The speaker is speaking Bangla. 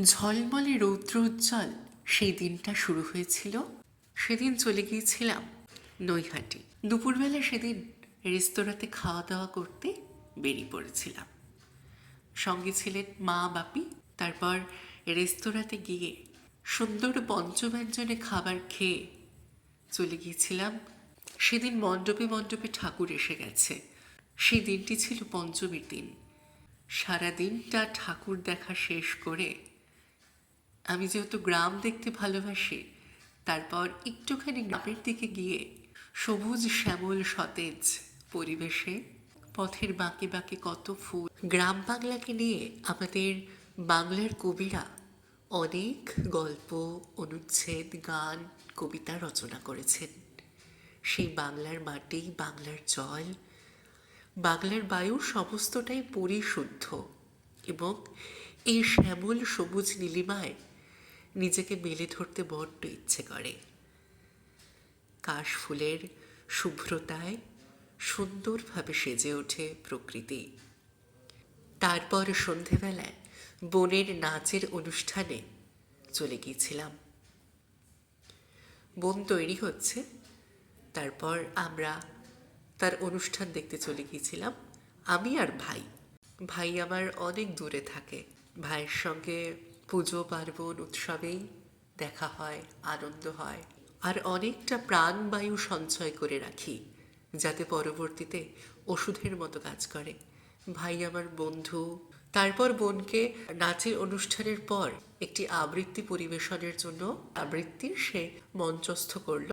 ঝলমলে রৌদ্র উজ্জ্বল সেই দিনটা শুরু হয়েছিল। সেদিন চলে গিয়েছিলাম নৈহাটি। দুপুরবেলা সেদিন রেস্তোরাঁতে খাওয়া দাওয়া করতে বেরিয়ে পড়েছিলাম। সঙ্গে ছিলেন মা বাপি। তারপর রেস্তোরাঁতে গিয়ে সুন্দর পঞ্চব্যঞ্জনে খাবার খেয়ে চলে গিয়েছিলাম। সেদিন মণ্ডপে মণ্ডপে ঠাকুর এসে গেছে। সেই দিনটি ছিল পঞ্চমীর দিন। সারা দিনটা ঠাকুর দেখা শেষ করে আমি যেহেতু গ্রাম দেখতে ভালোবাসি, তারপর একটুখানি গ্রামের দিকে গিয়ে সবুজ শ্যামল সতেজ পরিবেশে পথের বাঁকে বাঁকে কত ফুল। গ্রাম বাংলাকে নিয়ে আমাদের বাংলার কবিরা অনেক গল্প, অনুচ্ছেদ, গান, কবিতা রচনা করেছেন। সেই বাংলার মাটি, বাংলার জল, বাংলার বায়ু সমস্তটাই পরিশুদ্ধ, এবং এই শ্যামল সবুজ নীলিমায় নিজেকে মেলে ধরতে বড্ড ইচ্ছে করে। কাশফুলের শুভ্রতায় সুন্দরভাবে সেজে ওঠে প্রকৃতি। তারপর সন্ধেবেলায় বোনের নাচের অনুষ্ঠানে চলে গিয়েছিলাম। বোন তৈরি হচ্ছে, তারপর আমরা তার অনুষ্ঠান দেখতে চলে গিয়েছিলাম। আমি আর ভাই। ভাই আমার অনেক দূরে থাকে। ভাইয়ের সঙ্গে পুজো পার্বণ উৎসবেই দেখা হয়, আনন্দ হয়। আর অনেকটা প্রাণবায়ু সঞ্চয় করে রাখি, যাতে পরবর্তীতে ওষুধের মতো কাজ করে। ভাই আমার বন্ধু। তারপর বোনকে নাচের অনুষ্ঠানের পর একটি আবৃত্তি পরিবেশনের জন্য আবৃত্তির সে মঞ্চস্থ করল।